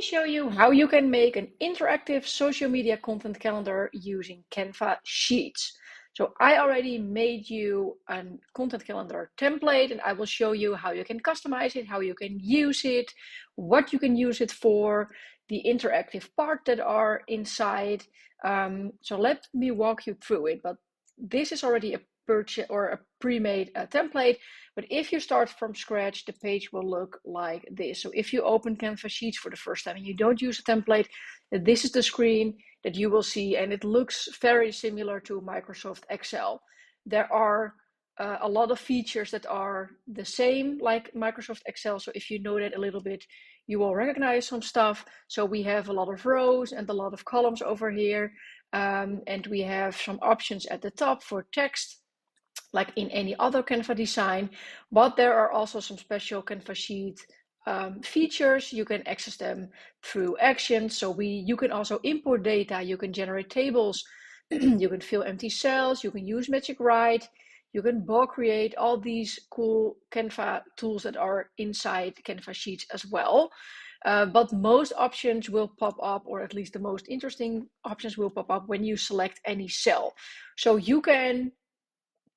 Show you how you can make an interactive social media content calendar using Canva Sheets. So I already made you a content calendar template, and I will show you how you can customize it, how you can use it, what you can use it for, the interactive part that are inside. So let me walk you through it. But this is already a purchase or a pre-made template. But if you start from scratch, the page will look like this. So if you open Canva Sheets for the first time and you don't use a template, this is the screen that you will see, and it looks very similar to Microsoft Excel. There are a lot of features that are the same like Microsoft Excel. So if you know that a little bit, you will recognize some stuff. So we have a lot of rows and a lot of columns over here. And we have some options at the top for text, like in any other Canva design, but there are also some special Canva Sheet features. You can access them through actions. So you can also import data, you can generate tables, you can fill empty cells, you can use Magic Write, you can bulk create, all these cool Canva tools that are inside Canva Sheets as well. But most options will pop up, or at least the most interesting options will pop up when you select any cell. So you can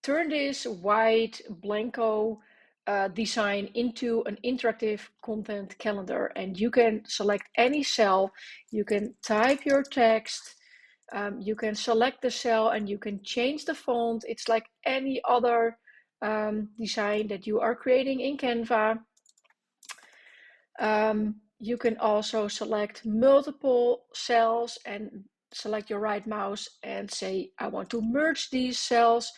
turn this white blanco design into an interactive content calendar, and you can select any cell, you can type your text, you can select the cell, and you can change the font. It's like any other design that you are creating in Canva. You can also select multiple cells and select your right mouse and say, I want to merge these cells.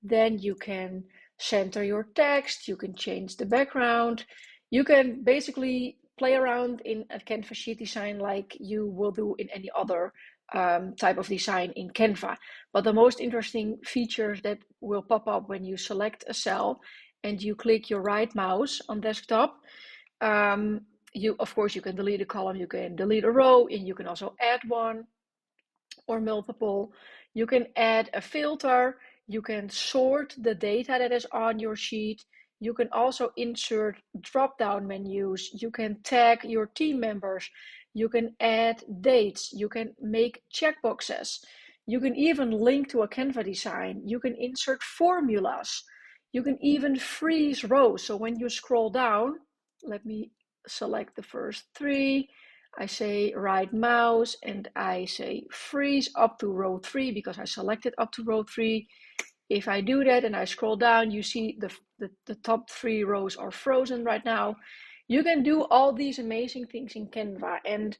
Then you can center your text, you can change the background. You can basically play around in a Canva sheet design like you will do in any other type of design in Canva. But the most interesting features that will pop up when you select a cell and you click your right mouse on desktop, of course, you can delete a column, you can delete a row, and you can also add one or multiple. You can add a filter, you can sort the data that is on your sheet. You can also insert drop-down menus. You can tag your team members. You can add dates. You can make checkboxes. You can even link to a Canva design. You can insert formulas. You can even freeze rows. So when you scroll down, let me select the first three. I say right mouse and I say freeze up to row 3 because I selected up to row 3. If I do that and I scroll down, you see the top 3 rows are frozen right now. You can do all these amazing things in Canva, and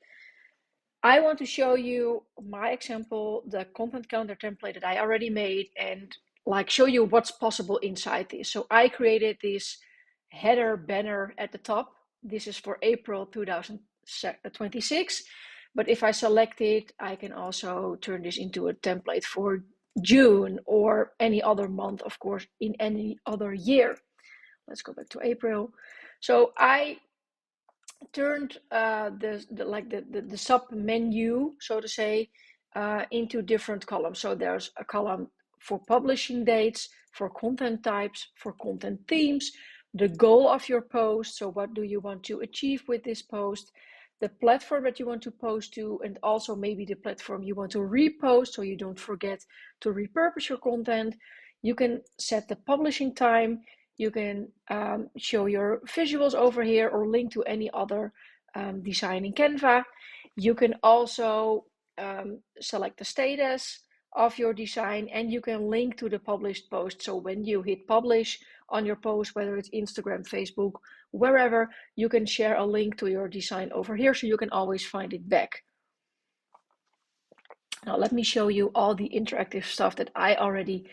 I want to show you my example, the content calendar template that I already made, and like show you what's possible inside this. So I created this header banner at the top. This is for April 2026. But if I select it, I can also turn this into a template for June or any other month, of course, in any other year. Let's go back to April. So I turned the sub menu, so to say, into different columns. So there's a column for publishing dates, for content types, for content themes, the goal of your post. So what do you want to achieve with this post? The platform that you want to post to, and also maybe the platform you want to repost so you don't forget to repurpose your content. You can set the publishing time. You can show your visuals over here or link to any other design in Canva. You can also select the status of your design, and you can link to the published post. So when you hit publish on your post, whether it's Instagram, Facebook, wherever, you can share a link to your design over here so you can always find it back. Now let me show you all the interactive stuff that I already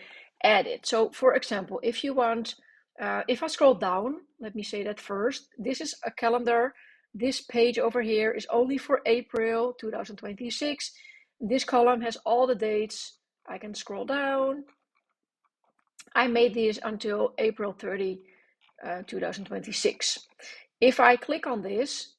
added. So for example, if you want, if I scroll down, let me say that first, this is a calendar. This page over here is only for April 2026. This column has all the dates. I can scroll down. I made this until April 30, 2026. If I click on this,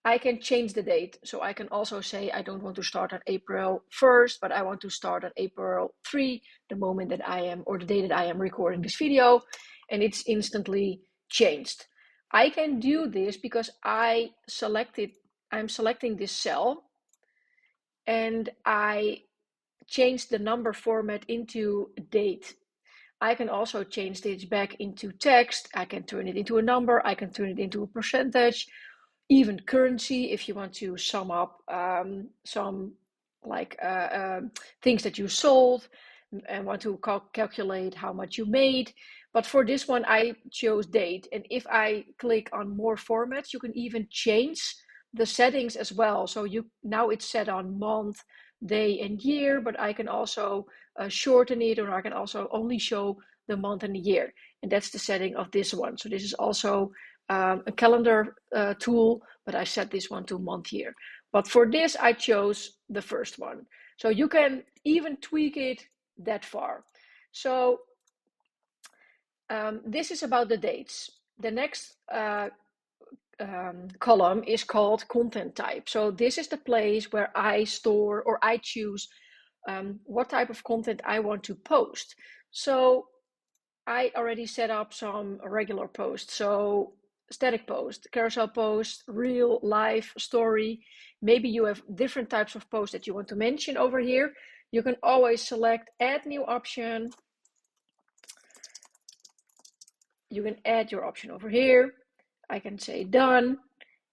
I can change the date. So I can also say I don't want to start on April 1st, but I want to start on April 3, the moment that I am, or the day that I am recording this video, and it's instantly changed. I can do this because I selected I'm selecting this cell and I change the number format into date. I can also change this back into text. I can turn it into a number. I can turn it into a percentage, even currency if you want to sum up some like things that you sold and want to calculate how much you made. But for this one, I chose date. And if I click on more formats, you can even change the settings as well. So now it's set on month, day, and year, but I can also shorten it, or I can also only show the month and the year. And that's the setting of this one. So this is also a calendar tool, but I set this one to month year. But for this, I chose the first one. So you can even tweak it that far. So this is about the dates. The next column is called content type. So this is the place where I store or I choose what type of content I want to post. So I already set up some regular posts. So static post, carousel post, reel, live, story. Maybe you have different types of posts that you want to mention over here. You can always select add new option. You can add your option over here. I can say done,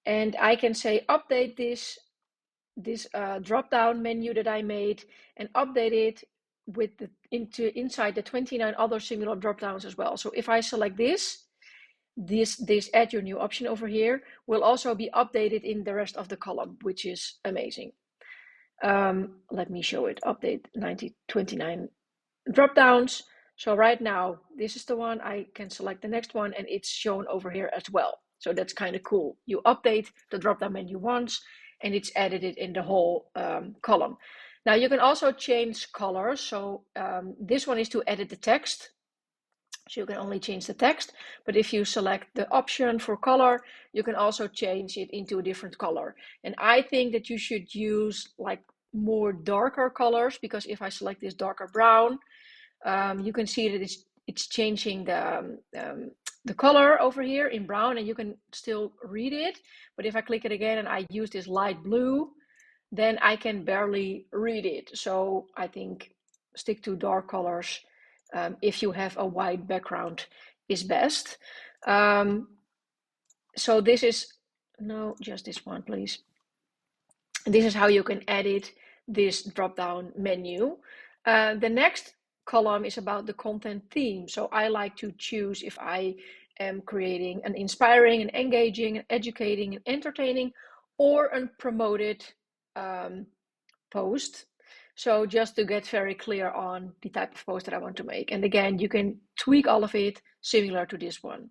and I can say update this drop down menu that I made and update it with inside the 29 other similar drop downs as well. So if I select this add your new option over here will also be updated in the rest of the column, which is amazing. Let me show it. Update 29 drop downs. So right now, this is the one. I can select the next one and it's shown over here as well. So that's kind of cool. You update the drop down menu once and it's edited in the whole column. Now you can also change colors. So this one is to edit the text. So you can only change the text, but if you select the option for color, you can also change it into a different color. And I think that you should use like more darker colors, because if I select this darker brown, you can see that it's changing the color over here in brown, and you can still read it. But if I click it again and I use this light blue, then I can barely read it. So I think stick to dark colors if you have a white background is best. So this is, no, just this one, please. This is how you can edit this drop-down menu. The next column is about the content theme. So I like to choose if I am creating an inspiring and engaging and educating and entertaining or a promoted post. So just to get very clear on the type of post that I want to make. And again, you can tweak all of it similar to this one.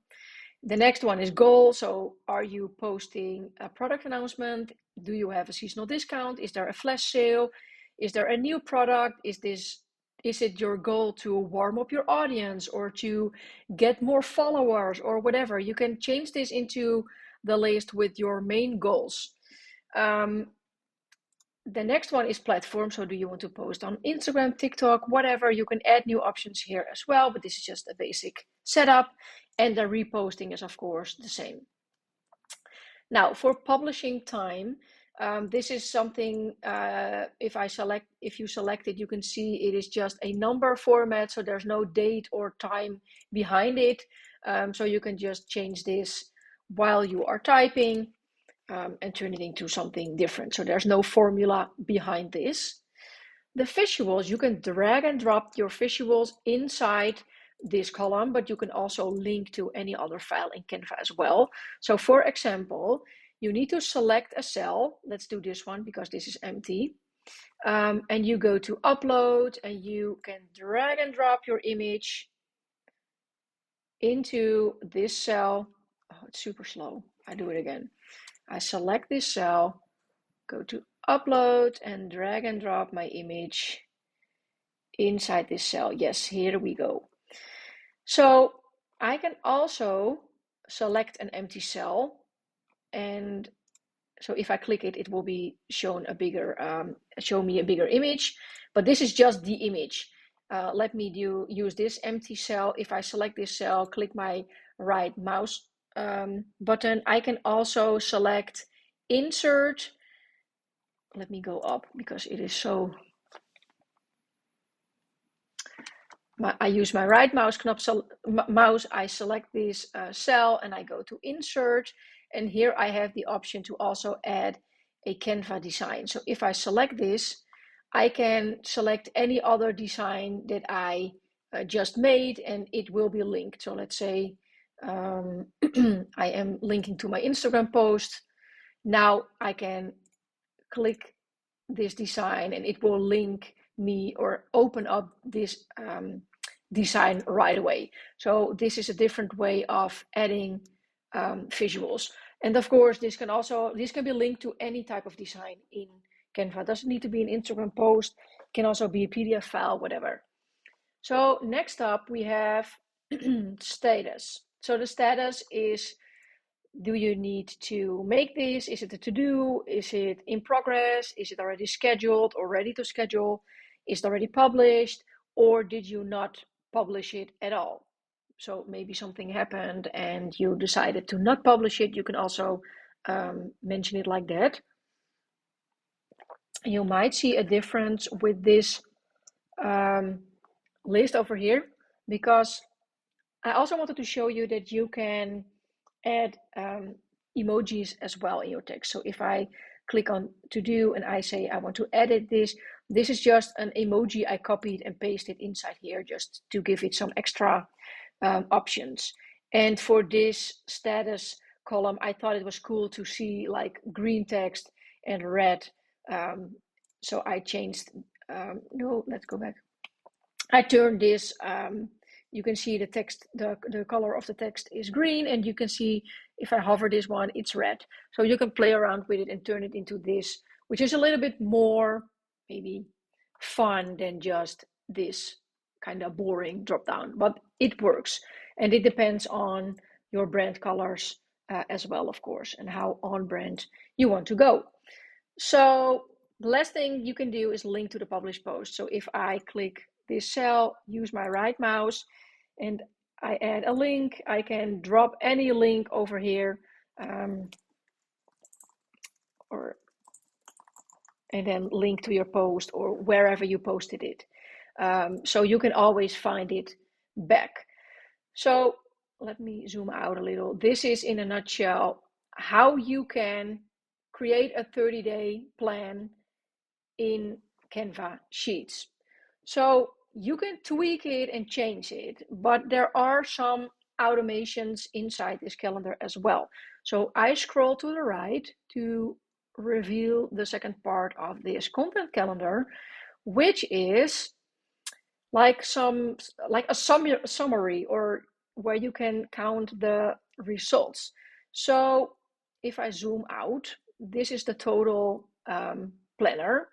The next one is goal. So are you posting a product announcement? Do you have a seasonal discount? Is there a flash sale? Is there a new product? Is it your goal to warm up your audience or to get more followers or whatever? You can change this into the list with your main goals. The next one is platform. So do you want to post on Instagram, TikTok, whatever? You can add new options here as well, but this is just a basic setup. And the reposting is of course the same. Now for publishing time, this is something, if you select it, you can see it is just a number format. So there's no date or time behind it. So you can just change this while you are typing. And turn it into something different. So there's no formula behind this. The visuals, you can drag and drop your visuals inside this column, but you can also link to any other file in Canva as well. So for example, you need to select a cell. Let's do this one because this is empty. And you go to upload and you can drag and drop your image into this cell. Oh, it's super slow. I do it again. I select this cell, go to upload and drag and drop my image inside this cell. Yes, here we go. So I can also select an empty cell, and so if I click it, it will be shown show me a bigger image, but this is just the image. Let me use this empty cell. If I select this cell, click my right mouse button, I can also select insert. Let me go up because it is so. I use my right mouse I select this cell and I go to insert, and here I have the option to also add a Canva design. So if I select this, I can select any other design that I just made and it will be linked. So let's say I am linking to my Instagram post. Now I can click this design and it will link me or open up this design right away. So this is a different way of adding visuals. And of course, this can be linked to any type of design in Canva. It doesn't need to be an Instagram post. It can also be a PDF file, whatever. So next up we have status. So the status is, do you need to make this? Is it a to-do? Is it in progress? Is it already scheduled or ready to schedule? Is it already published? Or did you not publish it at all? So maybe something happened and you decided to not publish it. You can also mention it like that. You might see a difference with this list over here, because I also wanted to show you that you can add emojis as well in your text. So if I click on to do and I say I want to edit this, this is just an emoji I copied and pasted inside here just to give it some extra options. And for this status column, I thought it was cool to see like green text and red. So I changed, no, let's go back. I turned this, you can see the text, the color of the text is green, and you can see if I hover this one, it's red. So you can play around with it and turn it into this, which is a little bit more maybe fun than just this kind of boring drop down, but it works. And it depends on your brand colors as well, of course, and how on brand you want to go. So the last thing you can do is link to the published post. So if I click this cell, use my right mouse, and I add a link, I can drop any link over here, and then link to your post or wherever you posted it. So you can always find it back. So let me zoom out a little. This is in a nutshell how you can create a 30-day plan in Canva Sheets. So you can tweak it and change it, but there are some automations inside this calendar as well. So I scroll to the right to reveal the second part of this content calendar, which is like a summary, or where you can count the results. So if I zoom out, this is the total planner.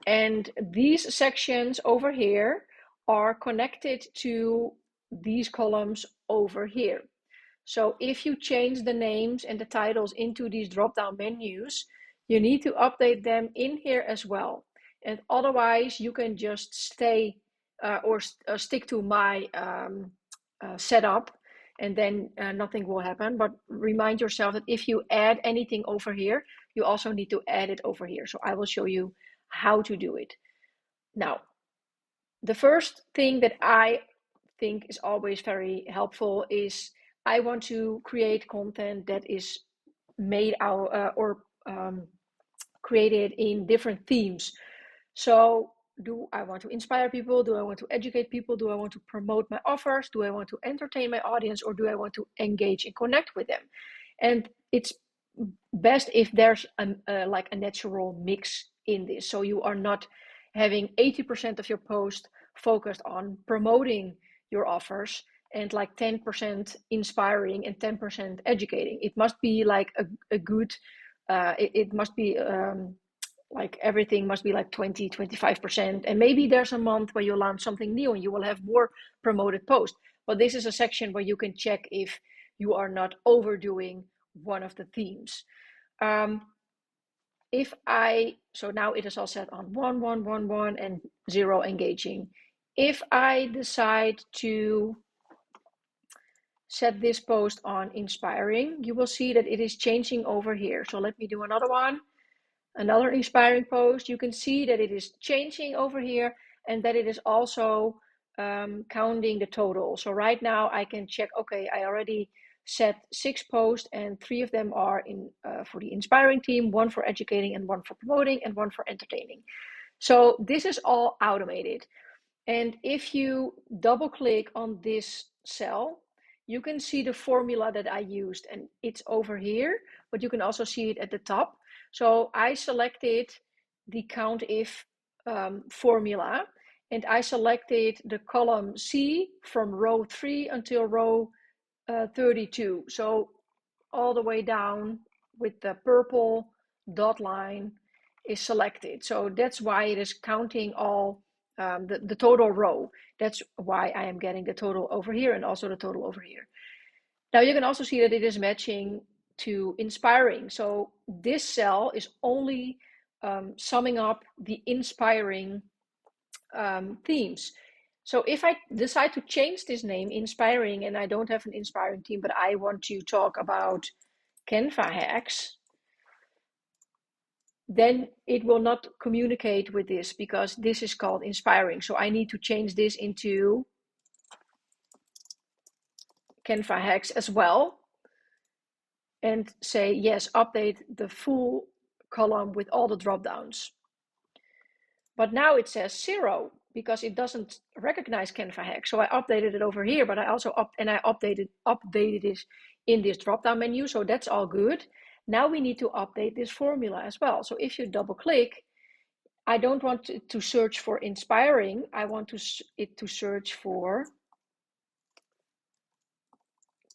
And these sections over here are connected to these columns over here. So if you change the names and the titles into these drop-down menus, you need to update them in here as well. And otherwise, you can just stay or stick to my setup, and then nothing will happen. But remind yourself that if you add anything over here, you also need to add it over here. So I will show you how to do it. Now, the first thing that I think is always very helpful is I want to create content that is made out or created in different themes. So do I want to inspire people? Do I want to educate people? Do I want to promote my offers? Do I want to entertain my audience, or do I want to engage and connect with them? And it's best if there's like a natural mix in this. So you are not having 80% of your post focused on promoting your offers and like 10% inspiring and 10% educating. It must be like a good, it must be like everything must be like 20-25%. And maybe there's a month where you launch something new and you will have more promoted posts. But this is a section where you can check if you are not overdoing one of the themes. So now it is all set on 1, 1, 1, 1 and 0 engaging. If I decide to set this post on inspiring, you will see that it is changing over here. So let me do another one, another inspiring post. You can see that it is changing over here and that it is also counting the total. So right now I can check, okay, I already set 6 posts and 3 of them are in for the inspiring team, 1 for educating and 1 for promoting and 1 for entertaining. So this is all automated. And if you double click on this cell, you can see the formula that I used, and it's over here, but you can also see it at the top. So I selected the count if formula, and I selected the column C from row 3 until row 32. So all the way down with the purple dot line is selected. So that's why it is counting all the total row. That's why I am getting the total over here and also the total over here. Now you can also see that it is matching to inspiring. So this cell is only summing up the inspiring themes. So if I decide to change this name, inspiring, and I don't have an inspiring team, but I want to talk about Canva hacks, then it will not communicate with this because this is called inspiring. So I need to change this into Canva hacks as well and say, yes, update the full column with all the drop downs. But now it says 0 because it doesn't recognize Canva hacks. So I updated it over here, but I also updated it in this drop down menu. So that's all good. Now we need to update this formula as well. So if you double click, I don't want to search for inspiring. I want it to search for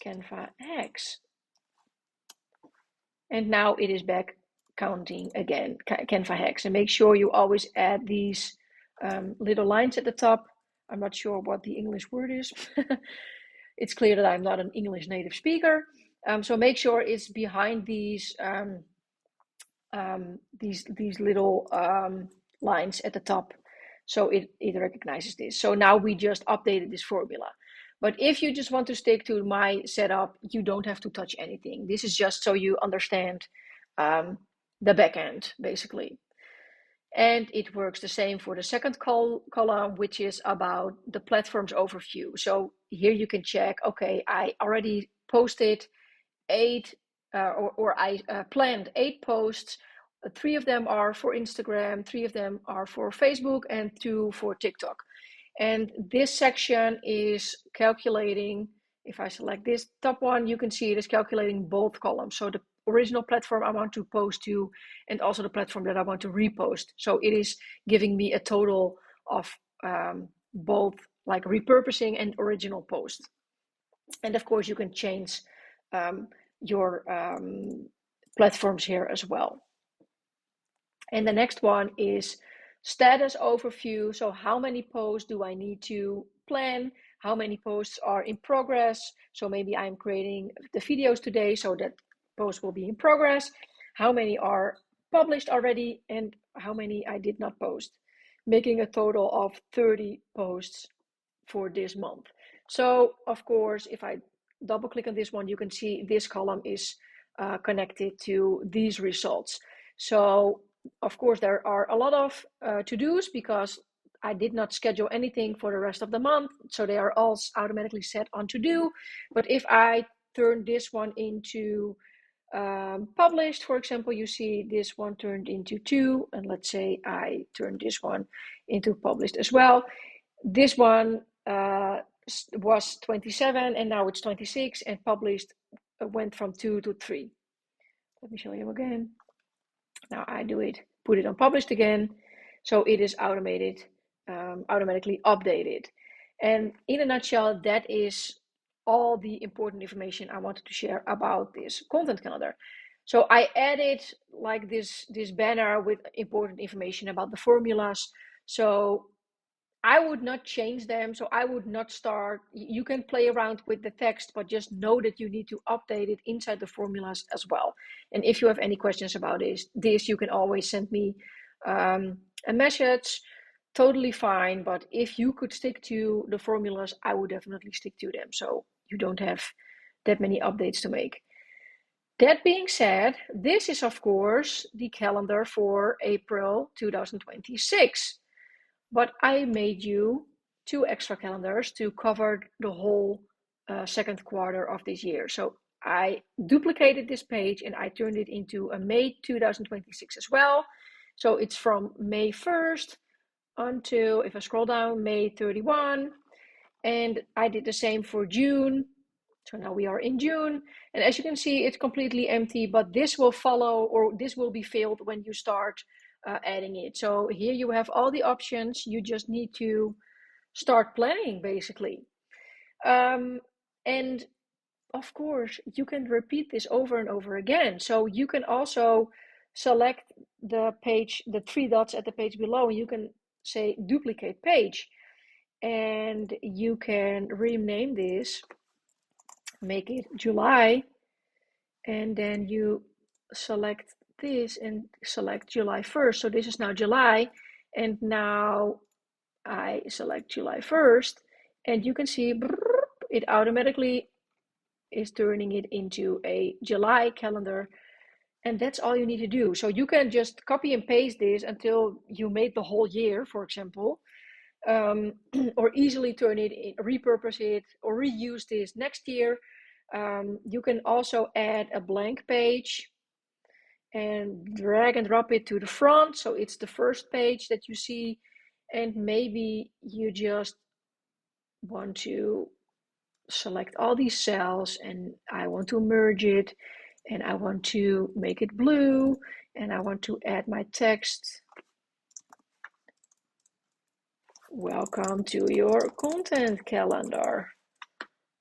Canva hacks. And now it is back counting again, Canva hacks. And make sure you always add these little lines at the top. I'm not sure what the English word is. It's clear that I'm not an English native speaker. So make sure it's behind these little lines at the top, so it recognizes this. So now we just updated this formula. But if you just want to stick to my setup, you don't have to touch anything. This is just so you understand the backend, basically. And it works the same for the second column, which is about the platform's overview. So here you can check, okay, I already posted 8 or I planned 8 posts. 3 of them are for Instagram, 3 of them are for Facebook, and 2 for TikTok. And this section is calculating, if I select this top one, you can see it is calculating both columns. So the original platform I want to post to, and also the platform that I want to repost. So it is giving me a total of both, like repurposing and original post. And of course you can change your platforms here as well. And the next one is status overview. So how many posts do I need to plan? How many posts are in progress? So maybe I'm creating the videos today, so that post will be in progress. How many are published already and how many I did not post, making a total of 30 posts for this month. So of course, if I double click on this one, you can see this column is connected to these results. So of course, there are a lot of to-dos because I did not schedule anything for the rest of the month. So they are all automatically set on to-do. But if I turn this one into published, for example, you see this one turned into 2. And let's say I turn this one into published as well. This one was 27 and now it's 26, and published went from 2 to 3. Let me show you again. Now I do it, put it on published again. So it is automatically updated. And in a nutshell, that is all the important information I wanted to share about this content calendar. So I added like this banner with important information about the formulas. So I would not change them. So I would not start. You can play around with the text, but just know that you need to update it inside the formulas as well. And if you have any questions about this, you can always send me a message. Totally fine. But if you could stick to the formulas, I would definitely stick to them. So you don't have that many updates to make. That being said, this is of course the calendar for April 2026, but I made you 2 extra calendars to cover the whole second quarter of this year. So I duplicated this page and I turned it into a May 2026 as well. So it's from May 1st until, if I scroll down, May 31. And I did the same for June. So now we are in June. And as you can see, it's completely empty, but this will follow, or this will be filled when you start adding it. So here you have all the options. You just need to start planning, basically. And of course, you can repeat this over and over again. So you can also select the page, the 3 dots at the page below, and you can say duplicate page. And you can rename this, make it July, and then you select this and select July 1st. So this is now July, and now I select July 1st, and you can see it automatically is turning it into a July calendar. And that's all you need to do. So you can just copy and paste this until you made the whole year, for example. Or easily turn it in, repurpose it, or reuse this next year. You can also add a blank page and drag and drop it to the front, so it's the first page that you see. And maybe you just want to select all these cells, and I want to merge it, and I want to make it blue, and I want to add my text. Welcome to your content calendar.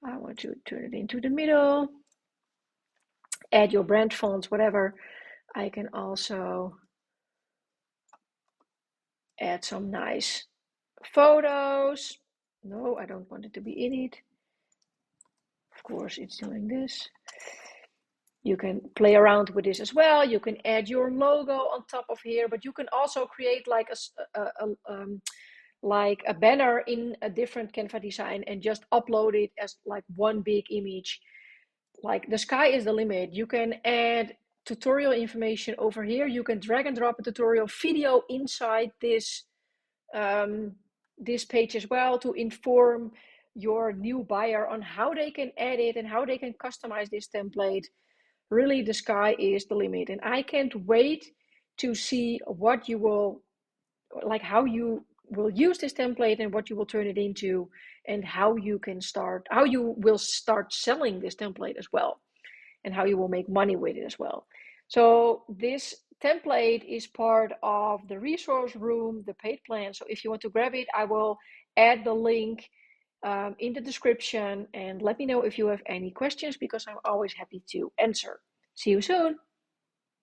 I want to turn it into the middle. Add your brand fonts, whatever. I can also add some nice photos. No, I don't want it to be in it. Of course, it's doing this. You can play around with this as well. You can add your logo on top of here, but you can also create like a banner in a different Canva design and just upload it as like one big image. Like the sky is the limit. You can add tutorial information over here. You can drag and drop a tutorial video inside this this page as well to inform your new buyer on how they can edit and how they can customize this template. Really, the sky is the limit, and I can't wait to see what you will, like how you will use this template and what you will turn it into, and how you will start selling this template as well, and how you will make money with it as well. So this template is part of the resource room, the paid plan. So if you want to grab it, I will add the link in the description, and let me know if you have any questions, because I'm always happy to answer. See you soon.